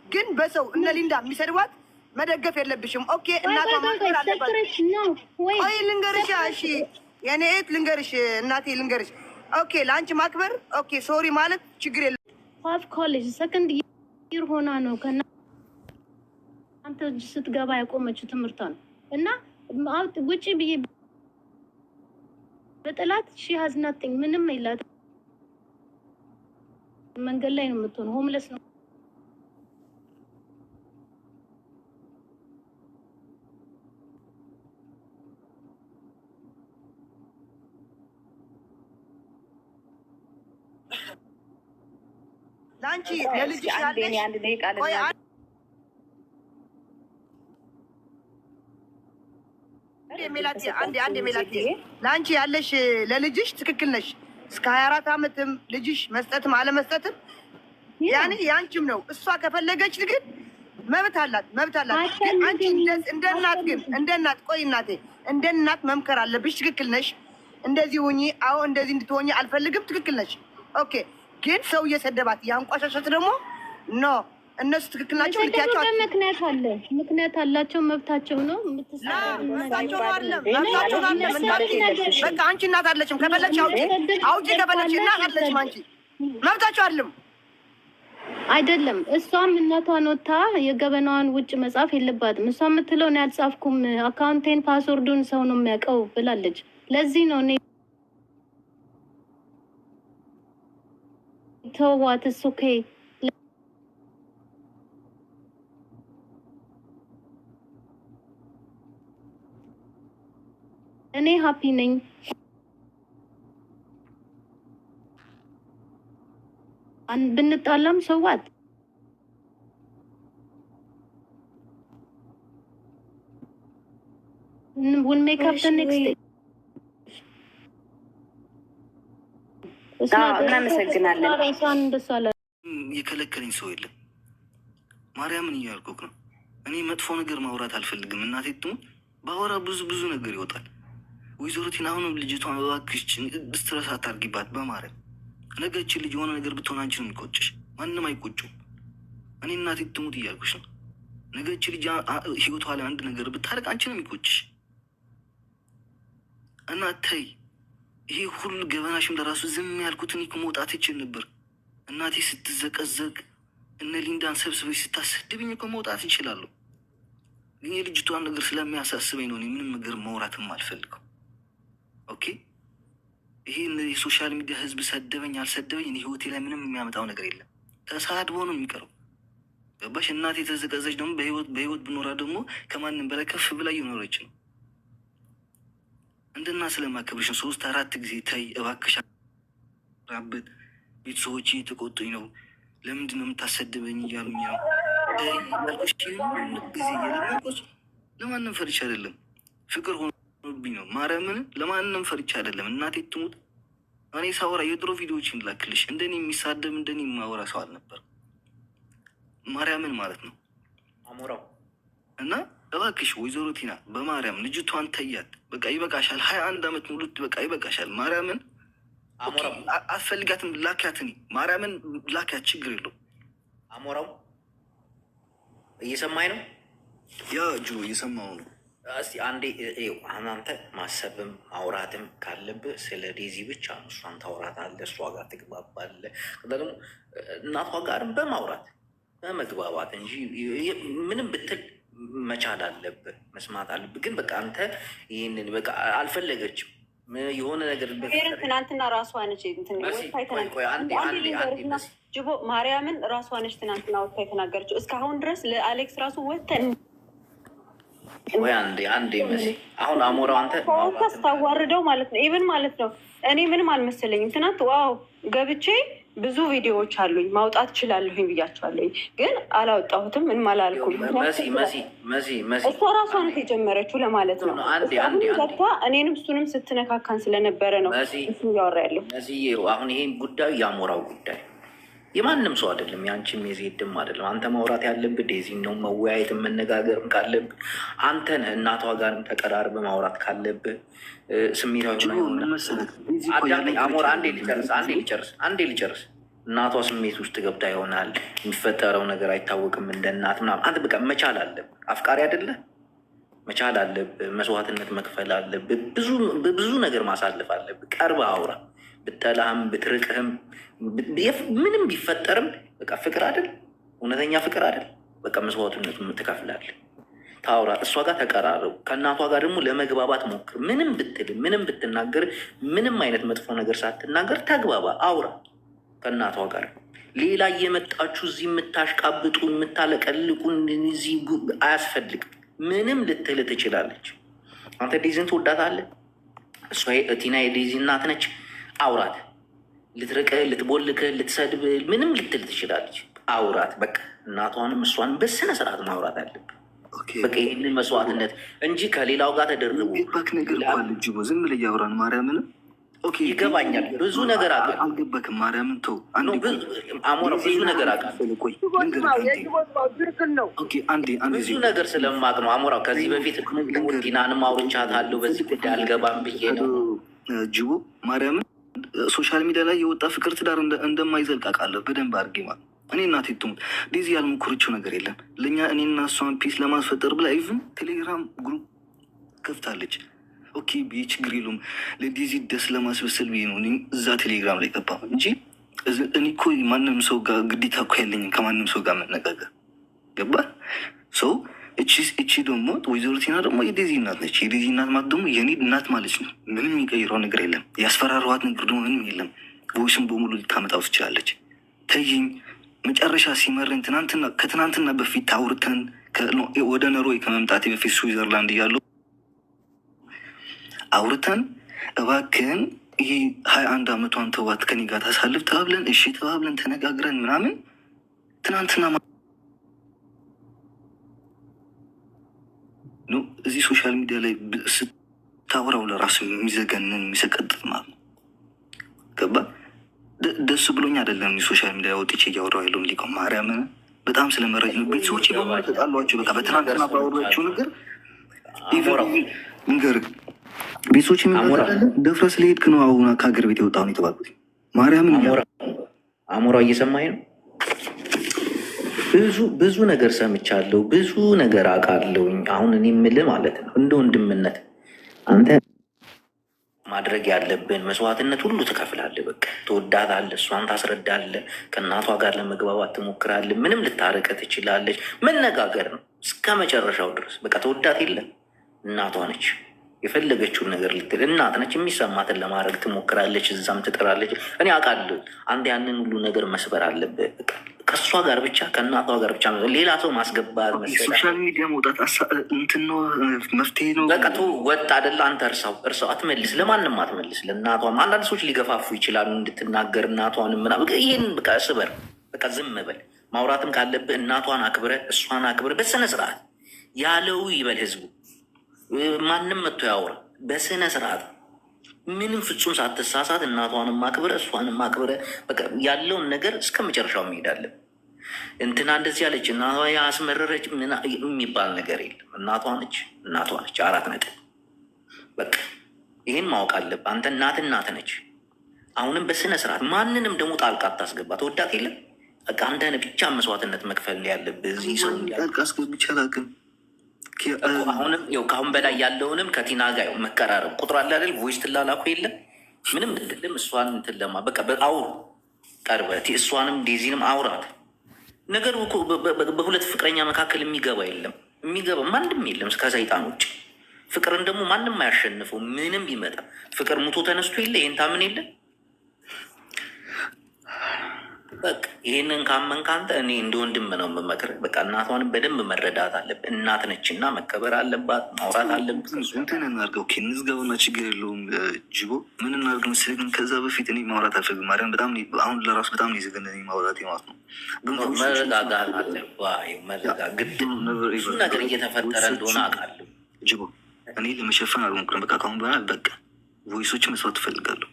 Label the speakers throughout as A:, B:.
A: ግን በሰው እነ ሊንዳ የሚሰድቧት መደገፍ የለብሽም። ኦኬ እናቷ ማክበር አለባት። ቆይ ልንገርሽ፣ እሺ የኔ እህት ልንገርሽ፣ እናቴ ልንገርሽ። ኦኬ ለአንቺ ማክበር ኦኬ ሶሪ ማለት ችግር የለም።
B: ሀፍ ኮሌጅ ሰከንድ ይር ሆና ነው ከእናንተ ስትገባ ያቆመችው ትምህርቷ ነው እና ውጪ ብዬ በጥላት ሺ ሀዝ ናቲንግ ምንም የላት መንገድ ላይ ነው የምትሆነው። ሆምለስ ነው።
A: ላንቺ ለልጅሽ ያለሽ አንድ ሜላቴ ላንቺ ያለሽ ለልጅሽ ትክክል ነሽ። እስከ 24 ዓመትም ልጅሽ መስጠትም አለመስጠትም ያኔ ያንቺም ነው። እሷ ከፈለገች ግን መብት አላት። ግን አንቺ እንደ እናት ግን እንደ እናት ቆይ እናቴ እንደ እናት መምከር አለብሽ። ትክክል ነሽ። እንደዚህ ሁኚ። አዎ እንደዚህ እንድትሆኚ አልፈልግም። ትክክል ነሽ። ኦኬ ግን ሰው እየሰደባት ያንቋሻሻት ደግሞ ኖ እነሱ ትክክል ናቸው። ልትያቸው
B: ምክንያት አላቸው። መብታቸው ነው።
A: መብታቸው አይደለም። በቃ አንቺ እናት አለችም። ከፈለግሽ አውጪ ከፈለግሽ እናት አለችም። አንቺ መብታቸው አይደለም። እሷም እናቷን ወታ የገበናዋን ውጭ መጻፍ የለባትም። እሷ የምትለው እኔ አልጻፍኩም አካውንቴን ፓስወርዱን ሰው ነው የሚያውቀው ብላለች። ለዚህ ነው እኔ ተዋት እሱ ኦኬ እኔ ሃፒ ነኝ። ብንጣላም ሰዋት we'll make up the next day.
C: እናመሰግናለን። የከለከለኝ ሰው የለም። ማርያምን እያልኩህ ነው። እኔ መጥፎ ነገር ማውራት አልፈልግም። እናቴ ትሙት ባወራ ብዙ ነገር ይወጣል። ወይዘሮ ቲና አሁንም ልጅቷን እባክሽ ስትረስ አታርጊባት በማርያም። ነገ እቺ ልጅ የሆነ ነገር ብትሆን አንቺ ነው የሚቆጭሽ፣ ማንም አይቆጩም። እኔ እናቴ ትሙት እያልኩሽ ነው። ነገ እቺ ልጅ ህይወቷ ላይ አንድ ነገር ብታደርግ አንቺ ነው የሚቆጭሽ እና ተይ። ይሄ ሁሉ ገበናሽም ለራሱ ዝም ያልኩትን እኮ መውጣት ይችል ነበር። እናቴ ስትዘቀዘቅ እነ ሊንዳን ሰብስበሽ ስታሰድብኝ እኮ መውጣት ይችላለሁ። ግን የልጅቷን ነገር ስለሚያሳስበኝ ነው ምንም ነገር መውራትም አልፈልገው። ኦኬ ይሄ የሶሻል ሚዲያ ህዝብ ሰደበኝ አልሰደበኝ እኔ ህይወቴ ላይ ምንም የሚያመጣው ነገር የለም። ተሳድቦ ነው የሚቀረው። ገባሽ? እናቴ የተዘቀዘች ደግሞ በህይወት ብኖራ ደግሞ ከማንም በላይ ከፍ ብላ እየኖረች ነው። እንደና ስለማከብርሽን 3-4 ጊዜ ታይ እባክሽ ራበት ቤተሰቦች እየተቆጡኝ ነው። ለምንድን ነው የምታሰድበኝ እያሉኝ ነው። ጊዜ እየለቆች ለማንም ፈርቻ አይደለም፣ ፍቅር ሆኖብኝ ነው። ማርያምን ለማንም ፈርቻ አይደለም። እናቴ ትሙት እኔ ሳወራ የድሮ ቪዲዮዎችን ላክልሽ። እንደኔ የሚሳደብ እንደኔ የማወራ ሰው አልነበር። ማርያምን ማለት ነው አሞራው እና እባክሽ ወይዘሮ ቲና በማርያም ልጅቷን ተያት። በቃ ይበቃሻል። 21 ዓመት ሙሉ በቃ ይበቃሻል። ማርያምን አትፈልጋትም? ላኪያት። እኔ ማርያምን ላኪያት፣ ችግር የለው።
D: አሞራው እየሰማኝ ነው?
C: ያ እጁ እየሰማው ነው።
D: እስቲ አንዴ አንተ ማሰብም ማውራትም ካለብህ ስለ ዴዚ ብቻ ነው። እሷን ታውራታለህ፣ እሷ ጋር ትግባባለህ። ደግሞ እናቷ ጋርም በማውራት በመግባባት እንጂ ምንም ብትል መቻል አለብህ፣ መስማት አለብህ። ግን በቃ አንተ ይህንን በቃ አልፈለገችም የሆነ ነገር
E: ትናንትና ራሷ ነች ጅቦ ማርያምን ራሷ ነች ትናንትና ወጥታ የተናገረችው። እስካሁን ድረስ ለአሌክስ ራሱ ወተን
D: ወይ አንዴ መሲ አሁን አሞራው አንተ
E: ታዋርደው ማለት ነው። ኢቨን ማለት ነው እኔ ምንም አልመሰለኝም። ትናንት ዋው ገብቼ ብዙ ቪዲዮዎች አሉኝ ማውጣት እችላለሁኝ ብያቸዋለኝ፣ ግን አላወጣሁትም። ምንም አላልኩም። እሷ ራሷ ናት የጀመረችው ለማለት ነው። ገብታ እኔንም እሱንም ስትነካካን ስለነበረ ነው እሱ እያወራ ያለው።
D: አሁን ይሄን ጉዳዩ የአሞራው ጉዳይ የማንም ሰው አይደለም፣ የአንቺም የዜድም አይደለም። አንተ ማውራት ያለብህ ዴዚን ነው። መወያየትም መነጋገርም ካለብህ አንተ ነህ። እናቷ ጋርም ተቀራርበህ ማውራት ካለብህ ስሜታዊ ሆነ አሞራ አንዴ ልጨርስ እናቷ ስሜት ውስጥ ገብታ ይሆናል። የሚፈጠረው ነገር አይታወቅም። እንደ እናት ምናምን አንተ በቃ መቻል አለብህ። አፍቃሪ አይደለ መቻል አለብህ። መስዋዕትነት መክፈል አለብህ። ብዙ ነገር ማሳለፍ አለብህ። ቀርበህ አውራ። ብጠላህም ብትርቅህም ምንም ቢፈጠርም በቃ ፍቅር አይደል? እውነተኛ ፍቅር አይደል? በቃ መስዋዕትነት ትከፍላለህ። ታውራ። እሷ ጋር ተቀራረቡ። ከእናቷ ጋር ደግሞ ለመግባባት ሞክር። ምንም ብትል ምንም ብትናገር ምንም አይነት መጥፎ ነገር ሳትናገር ተግባባ፣ አውራ ከእናቷ ጋር። ሌላ እየመጣችሁ እዚህ የምታሽቃብጡ የምታለቀልቁ እዚህ አያስፈልግም። ምንም ልትል ትችላለች። አንተ ዴዚን ትወዳታለህ። እሷ ቲና የዴዚ እናት ነች። አውራት። ልትርቅህ፣ ልትቦልክህ፣ ልትሰድብህ ምንም ልትል ትችላለች። አውራት በቃ እናቷንም እሷንም በስነ ስርዓት ማውራት አለብህ። በቃ ይህንን መስዋዕትነት እንጂ ከሌላው ጋር ተደርቦ
F: ባክ ነገር ልጅ ዝም ብለህ እያወራን ማርያምን
D: ይገባኛል። ብዙ ነገር አውቃለሁ።
F: አልገባክም? ማርያምን ተው።
D: አሞራ ብዙ ነገር አውቃለሁ። ብዙ ነገር ስለማቅ ነው አሞራው። ከዚህ በፊት ዲናንም አውርቻታለሁ። በዚህ ጉዳይ አልገባም ብዬ ነው።
F: ጅቦ ማርያምን ሶሻል ሚዲያ ላይ የወጣ ፍቅር ትዳር እንደማይዘልቅ አውቃለሁ በደንብ አድርጌ ማለት እኔ እናቴ ትሙት ዴዚ ያልሞከረችው ነገር የለም። ለእኛ እኔና እሷን ፒስ ለማስፈጠር ብላ ኢቭን ቴሌግራም ግሩፕ ከፍታለች። ኦኬ ችግር የለውም ለዴዚ ደስ ለማስበሰል ብዬ ነው እዛ ቴሌግራም ላይ ገባ እንጂ እኔ እኮ ማንም ሰው ጋር ግዴታ እኮ ያለኝም ከማንም ሰው ጋር መነጋገር ገባ ሰው። እቺ ደግሞ ወይዘሮ ቲና ደግሞ የዴዚ እናት ነች። የዴዚ እናት ማለት ደግሞ የኔ እናት ማለት ነው። ምንም የሚቀይረው ነገር የለም። ያስፈራረዋት ነገር ደግሞ ምንም የለም። ቦይስም በሙሉ ልታመጣው ትችላለች። ተይኝ መጨረሻ ሲመረኝ ከትናንትና በፊት አውርተን ወደ ኖርዌይ ከመምጣቴ በፊት ስዊዘርላንድ እያለሁ አውርተን እባክህን ይሄ 21 ዓመቷን ተዋት ከኔ ጋር ታሳልፍ ተባብለን እሺ ተባብለን ተነጋግረን ምናምን ትናንትና እዚህ ሶሻል ሚዲያ ላይ ስታወራው ለራሱ የሚዘገንን የሚሰቀጥጥ ማለት ነው። ገባ ደስ ብሎኝ አይደለም ሶሻል ሚዲያ ወጥቼ እያወራሁ ያለው ሊቀው ማርያምን በጣም ስለመረጅ ነው። ቤተሰቦች በማለተጣሏቸው በቃ በትናንትና ባወሯቸው ነገር ንገር ቤተሰቦች ደፍረ ስለሄድክ ነው አሁን ከሀገር ቤት የወጣሁን የተባልኩት። ማርያምን
D: አሞራው እየሰማኝ ነው። ብዙ ነገር ሰምቻለሁ። ብዙ ነገር አውቃለሁኝ። አሁን እኔ የምልህ ማለት ነው እንደ ወንድምነት አንተ ማድረግ ያለብን መስዋዕትነት ሁሉ ትከፍላለህ። በቃ ትወዳታለህ፣ እሷን ታስረዳለህ፣ ከእናቷ ጋር ለመግባባት ትሞክራለህ። ምንም ልታረቀ ትችላለች። መነጋገር ነው እስከ መጨረሻው ድረስ። በቃ ትወዳት የለ እናቷ ነች። የፈለገችውን ነገር ልትል እናት ነች። የሚሰማትን ለማድረግ ትሞክራለች፣ እዛም ትጥራለች። እኔ አውቃለሁ። አንተ ያንን ሁሉ ነገር መስበር አለብህ። ከእሷ ጋር ብቻ ከእናቷ ጋር ብቻ ሌላ ሰው ማስገባት
F: ሶሻል ሚዲያ መውጣት እንትን ነው መፍትሄ ነው።
D: በቃ ወጥ አይደለ? አንተ እርሰው አትመልስ፣ ለማንም አትመልስ። ለእናቷም አንዳንድ ሰዎች ሊገፋፉ ይችላሉ እንድትናገር እናቷንም ምናምን። ይህን በቃ ስበር፣ በቃ ዝም በል። ማውራትም ካለብህ እናቷን አክብረህ እሷን አክብረህ በስነ ስርዓት ያለው ይበል ህዝቡ። ማንም መጥቶ ያውራ በስነ ስርዓት ምንም ፍጹም ሳትሳሳት እናቷንም አክብረ እሷንም አክብረ በቃ ያለውን ነገር እስከ መጨረሻው እንሄዳለን። እንትና እንደዚህ ያለች እናቷ ያስመረረች የሚባል ነገር የለም። እናቷ ነች። 4 ነጥብ። በቃ ይህን ማወቅ አለብህ። አንተ እናት ነች። አሁንም በስነ ስርዓት ማንንም ደግሞ ጣልቃ አታስገባ። ተወዳት የለም በቃ አንተ ብቻ መስዋዕትነት መክፈል ያለብህ እዚህ ሰው
F: ጣልቃ አስገብቼ አላውቅም።
D: አሁንም ከአሁን በላይ ያለውንም ከቲና ጋር መቀራረብ ቁጥር አለ አይደል? ቮይስ ትላላኩ የለም ምንም ድልም እሷን እንትን ለማ በቃ አውሩ ቀርበት እሷንም ዴዚንም አውራት። ነገሩ በሁለት ፍቅረኛ መካከል የሚገባ የለም፣ የሚገባ ማንም የለም ከሰይጣን ውጭ። ፍቅርን ደግሞ ማንም አያሸንፈው ምንም ቢመጣ። ፍቅር ሙቶ ተነስቶ የለ ይህን ታምን የለ። በቃ ይህንን ካመንክ አንተ እኔ እንደ ወንድም ነው የምመክርህ። በቃ እናቷንም በደንብ መረዳት አለብህ። እናት ነችና መከበር አለባት፣ ማውራት አለብህ።
F: እንትን እናድርገው እንዝገበና ችግር የለውም። ጅቦ ምን እናድርግ መሰለህ ግን ከዛ በፊት እኔ ማውራት አልፈልግም። ማርያም በጣም አሁን ለራሱ በጣም ነው የዘገነነኝ ማውራት ማለት ነው።
D: መረጋጋት አለብህ። ግድ ብዙ ነገር እየተፈጠረ እንደሆነ አውቃለሁ።
F: ጅቦ እኔ ለመሸፈን አልሞክርም። በቃ ካሁን በኋላ በቃ ቮይሶችን መስዋዕት ትፈልጋለሁ።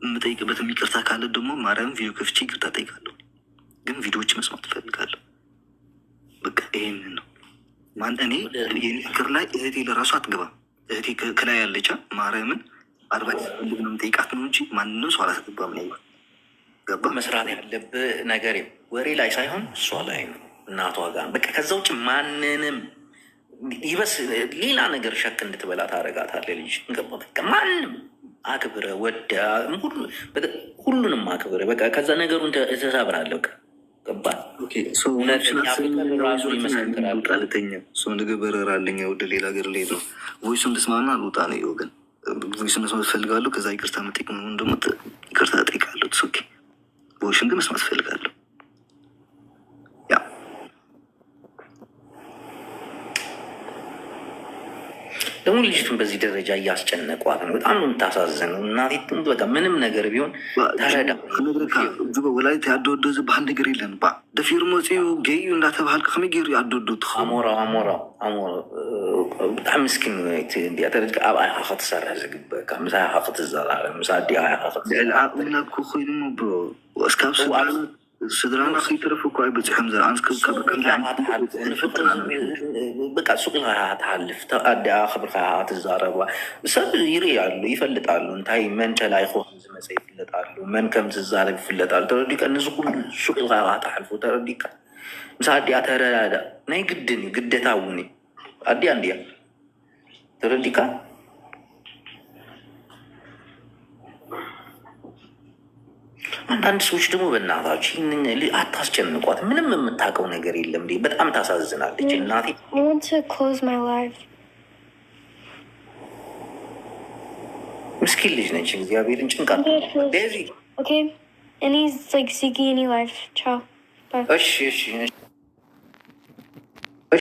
F: የምጠይቅበት ይቅርታ ካለ ደግሞ ማርያም ቪዲዮ ከፍቼ ይቅርታ ጠይቃለሁ። ግን ቪዲዮዎች መስማት ትፈልጋለሁ። በቃ ይሄንን ነው እኔ የኔ ፍቅር ላይ እህቴ ለራሱ አትገባም። እህቴ ከላይ ያለቻ ማርያምን 40 ነው የምጠይቃት ነው እንጂ ማንንም ሰው አላስገባም።
D: መስራት ያለብህ ነገር ወሬ ላይ ሳይሆን እሷ ላይ ነው፣ እናቷ ጋር በቃ። ከዛ ውጭ ማንንም ይበስ ሌላ ነገር ሸክ እንድትበላ ታደርጋታለህ። ልጅ ገባ በቃ ማንም አክብረ ወደ ሁሉንም አክብረ በቃ። ከዛ ነገሩን ተሳብራለሁ ገባ። ራሱ ይመሰክራል።
F: ጣልተኛ ሰው ምግብ በረራ አለኝ ወደ ሌላ ሀገር ልሄድ ነው። ቮይሱን ልስማና ልውጣ ነው ወገን። ቮይሱን መስማት እፈልጋለሁ። ከዛ ይቅርታ መጠየቅ ነው ደግሞ ይቅርታ እጠይቃለሁ። ኦኬ ቮይሱን ግን መስማት እፈልጋለሁ።
D: ደግሞ ልጅቱን በዚህ ደረጃ እያስጨነቋት ነው። በጣም ነው የምታሳዝነው። እናቴ በቃ ምንም ነገር ቢሆን ተረዳ።
F: ወላይታ ያደወደ ዝበሃል ነገር የለን ደፊር መፅኡ ገዩ እንዳተባሃልካ ከመይ ገይሩ ያደወዶ
D: አሞራው ብጣዕሚ ምስኪን ተረድካ ኣብ ዓይኻ ክትሰርሕ ዝግበአካ ምስ ዓይኻ ክትዘራረብ ምስ ኣዲ ዓይኻ
F: ክትልዓቅምና ኮይኑ ብሮ እስካብ ስድራና ከይተረፉ እኳ ኣይበፅሖም
D: በቃ ሱቅ ትሓልፍ ኣዲኣ ክብርካ ትዛረባ ሰብ ይርአሉ ይፈልጣሉ። እንታይ መን ጨላይ ክኾን ዝመፀ ይፍለጣሉ፣ መን ከም ዝዛረብ ይፍለጣሉ። ተረዲካ ነዚ ኩሉ ሱቅ ኢልካ ትሓልፉ ተረዲካ ምስ ኣዲኣ ተረዳዳ ናይ ግድን እዩ ግደታ እውን እዩ። ኣዲኣ እንድያ ተረዲካ አንዳንድ ሰዎች ደግሞ በእናታችሁ አታስጨንቋት። ምንም የምታውቀው ነገር የለም። በጣም ታሳዝናለች እናቴ። ምስኪን ልጅ ነች። እግዚአብሔርን ጭንቃት ዚ
G: Okay, any like Ziggy, any life. Ciao. Bye.
D: እሺ